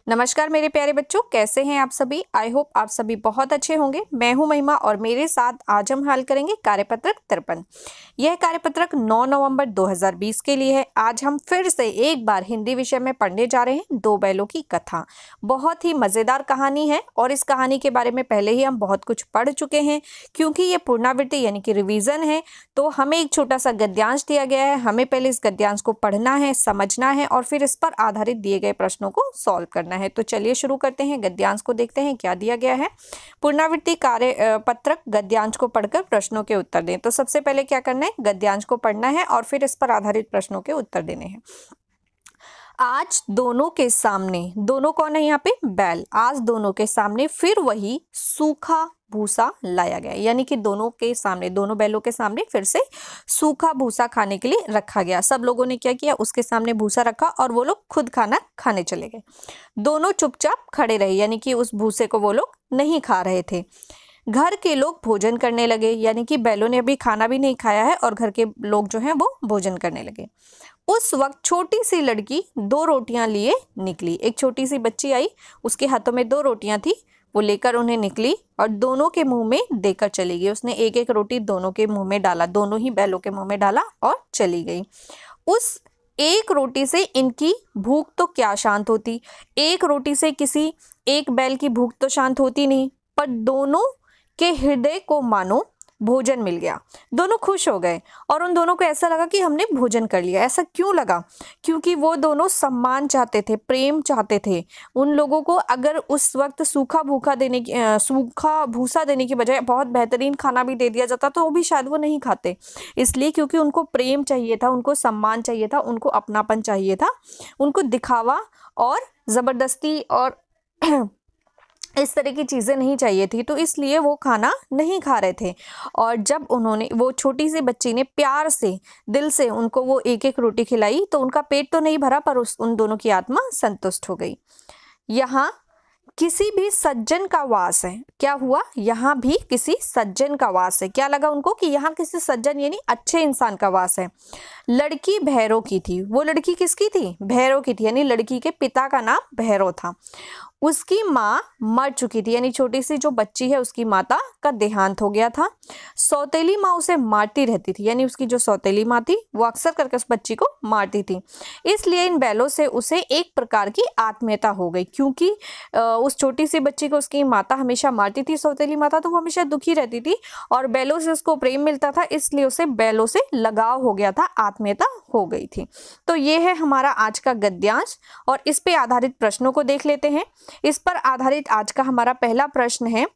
नमस्कार मेरे प्यारे बच्चों, कैसे हैं आप सभी। आई होप आप सभी बहुत अच्छे होंगे। मैं हूं महिमा और मेरे साथ आज हम हल करेंगे कार्यपत्रक 53। यह कार्यपत्रक 9 नवंबर 2020 के लिए है। आज हम फिर से एक बार हिंदी विषय में पढ़ने जा रहे हैं दो बैलों की कथा। बहुत ही मज़ेदार कहानी है और इस कहानी के बारे में पहले ही हम बहुत कुछ पढ़ चुके हैं। क्योंकि ये पुनरावृत्ति यानी कि रिविज़न है, तो हमें एक छोटा सा गद्यांश दिया गया है। हमें पहले इस गद्यांश को पढ़ना है, समझना है और फिर इस पर आधारित दिए गए प्रश्नों को सॉल्व करना है। तो चलिए शुरू करते हैं। गद्यांश को देखते हैं क्या दिया गया है। पुनरावृत्ति कार्य पत्रक गद्यांश को पढ़कर प्रश्नों के उत्तर दें। तो सबसे पहले क्या करना है, गद्यांश को पढ़ना है और फिर इस पर आधारित प्रश्नों के उत्तर देने हैं। आज दोनों के सामने, दोनों कौन है यहाँ पे, बैल। आज दोनों के सामने फिर वही सूखा भूसा लाया गया, यानी कि दोनों के सामने, दोनों बैलों के सामने फिर से सूखा भूसा खाने के लिए रखा गया। सब लोगों ने क्या किया, उसके सामने भूसा रखा और वो लोग खुद खाना खाने चले गए। दोनों चुपचाप खड़े रहे, यानी कि उस भूसे को वो लोग नहीं खा रहे थे। घर के लोग भोजन करने लगे, यानी कि बैलों ने अभी खाना भी नहीं खाया है और घर के लोग जो हैं वो भोजन करने लगे। उस वक्त छोटी सी लड़की 2 रोटियां लिए निकली। एक छोटी सी बच्ची आई, उसके हाथों में 2 रोटियां थी, वो लेकर उन्हें निकली और दोनों के मुंह में देकर चली गई। उसने एक एक रोटी दोनों के मुंह में डाला, दोनों ही बैलों के मुंह में डाला और चली गई। उस एक रोटी से इनकी भूख तो क्या शांत होती, एक रोटी से किसी एक बैल की भूख तो शांत होती नहीं, पर दोनों के हृदय को मानो भोजन मिल गया। दोनों खुश हो गए और उन दोनों को ऐसा लगा कि हमने भोजन कर लिया। ऐसा क्यों लगा, क्योंकि वो दोनों सम्मान चाहते थे, प्रेम चाहते थे। उन लोगों को अगर उस वक्त सूखा भूसा देने की बजाय बहुत बेहतरीन खाना भी दे दिया जाता तो वो भी शायद वो नहीं खाते। इसलिए क्योंकि उनको प्रेम चाहिए था, उनको सम्मान चाहिए था, उनको अपनापन चाहिए था, उनको दिखावा और ज़बरदस्ती और इस तरह की चीज़ें नहीं चाहिए थी, तो इसलिए वो खाना नहीं खा रहे थे। और जब उन्होंने, वो छोटी सी बच्ची ने प्यार से, दिल से उनको वो एक एक रोटी खिलाई तो उनका पेट तो नहीं भरा, पर उन दोनों की आत्मा संतुष्ट हो गई। यहाँ किसी भी सज्जन का वास है। क्या हुआ, यहाँ भी किसी सज्जन का वास है। क्या लगा उनको कि यहाँ किसी सज्जन यानी अच्छे इंसान का वास है। लड़की भैरव की थी। वो लड़की किसकी थी, भैरव की थी, यानी लड़की के पिता का नाम भैरव था। उसकी माँ मर चुकी थी, यानी छोटी सी जो बच्ची है उसकी माता का देहांत हो गया था। सौतेली माँ उसे मारती रहती थी, यानी उसकी जो सौतेली माँ थी वो अक्सर करके उस बच्ची को मारती थी। इसलिए इन बैलों से उसे एक प्रकार की आत्मीयता हो गई, क्योंकि उस छोटी सी बच्ची को उसकी माता हमेशा मारती थी, सौतेली माता, तो वो हमेशा दुखी रहती थी और बैलों से उसको प्रेम मिलता था, इसलिए उसे बैलों से लगाव हो गया था, आत्मीयता हो गई थी। तो ये है हमारा आज का गद्यांश और इस पे आधारित प्रश्नों को देख लेते हैं। इस पर आधारित आज का हमारा पहला प्रश्न है,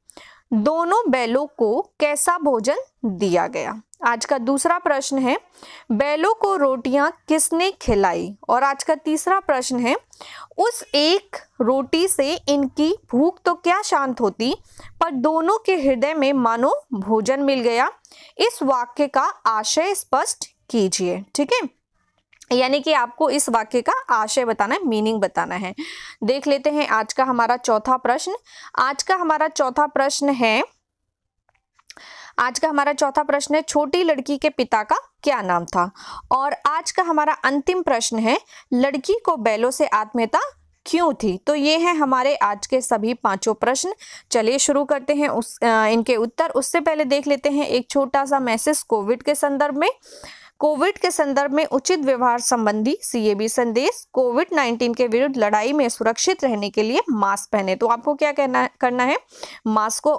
दोनों बैलों को कैसा भोजन दिया गया। आज का दूसरा प्रश्न है, बैलों को रोटियां किसने खिलाई। और आज का तीसरा प्रश्न है, उस एक रोटी से इनकी भूख तो क्या शांत होती, पर दोनों के हृदय में मानो भोजन मिल गया। इस वाक्य का आशय स्पष्ट कीजिए। ठीक है, यानी कि आपको इस वाक्य का आशय बताना है, मीनिंग बताना है। देख लेते हैं आज का हमारा चौथा प्रश्न। आज का हमारा चौथा प्रश्न है, छोटी लड़की के पिता का क्या नाम था। और आज का हमारा अंतिम प्रश्न है, लड़की को बैलों से आत्मीयता क्यों थी। तो ये है हमारे आज के सभी 5 प्रश्न। चलिए शुरू करते हैं इनके उत्तर। उससे पहले देख लेते हैं एक छोटा सा मैसेज कोविड के संदर्भ में उचित व्यवहार संबंधी CAB संदेश। कोविड-19 के विरुद्ध लड़ाई में सुरक्षित रहने के लिए मास्क पहने। तो आपको क्या करना है, मास्क को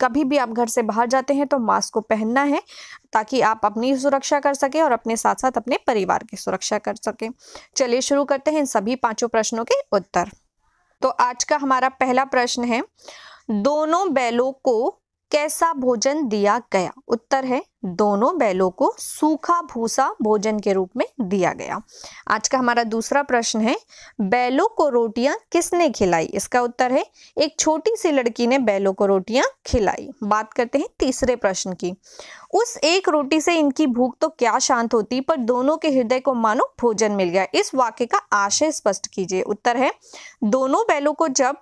कभी भी आप घर से बाहर जाते हैं तो मास्क को पहनना है, ताकि आप अपनी सुरक्षा कर सकें और अपने साथ साथ अपने परिवार की सुरक्षा कर सकें। चलिए शुरू करते हैं इन सभी 5 प्रश्नों के उत्तर। तो आज का हमारा पहला प्रश्न है, दोनों बैलों को कैसा भोजन दिया गया। उत्तर है, दोनों बैलों को सूखा भूसा भोजन के रूप में दिया गया। आज का हमारा दूसरा प्रश्न है, बैलों को रोटियां किसने खिलाई। इसका उत्तर है, एक छोटी सी लड़की ने बैलों को रोटियां खिलाई। बात करते हैं तीसरे प्रश्न की, उस एक रोटी से इनकी भूख तो क्या शांत होती, पर दोनों के हृदय को मानो भोजन मिल गया। इस वाक्य का आशय स्पष्ट कीजिए। उत्तर है, दोनों बैलों को जब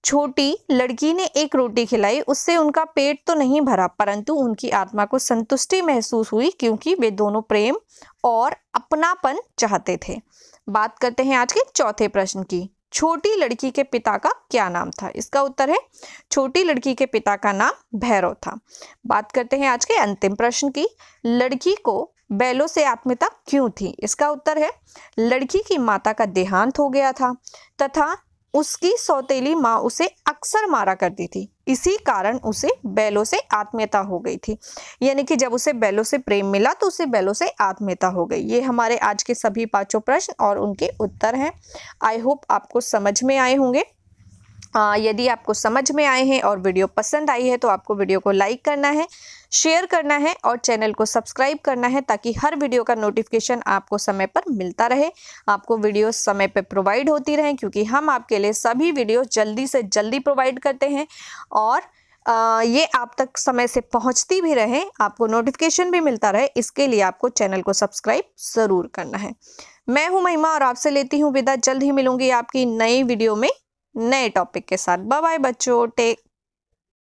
छोटी लड़की ने एक रोटी खिलाई, उससे उनका पेट तो नहीं भरा, परंतु उनकी आत्मा को संतुष्टि महसूस हुई, क्योंकि वे दोनों प्रेम और अपनापन चाहते थे। बात करते हैं आज के चौथे प्रश्न की, छोटी लड़की के पिता का क्या नाम था? इसका उत्तर है छोटी लड़की के पिता का नाम भैरव था। बात करते हैं आज के अंतिम प्रश्न की। लड़की को बैलों से आत्मीयता क्यों थी? इसका उत्तर है लड़की की माता का देहांत हो गया था तथा उसकी सौतेली माँ उसे अक्सर मारा करती थी, इसी कारण उसे बैलों से आत्मीयता हो गई थी। यानी कि जब उसे बैलों से प्रेम मिला तो उसे बैलों से आत्मीयता हो गई। ये हमारे आज के सभी 5 प्रश्न और उनके उत्तर हैं। आई होप आपको समझ में आए होंगे। यदि आपको समझ में आए हैं और वीडियो पसंद आई है तो आपको वीडियो को लाइक करना है, शेयर करना है और चैनल को सब्सक्राइब करना है ताकि हर वीडियो का नोटिफिकेशन आपको समय पर मिलता रहे, आपको वीडियो समय पर प्रोवाइड होती रहें, क्योंकि हम आपके लिए सभी वीडियो जल्दी से जल्दी प्रोवाइड करते हैं और ये आप तक समय से पहुंचती भी रहे, आपको नोटिफिकेशन भी मिलता रहे। इसके लिए आपको चैनल को सब्सक्राइब ज़रूर करना है। मैं हूं महिमा और आपसे लेती हूं विदा। जल्द ही मिलूंगी आपकी नई वीडियो में नए टॉपिक के साथ। बाय बाय बच्चों, टेक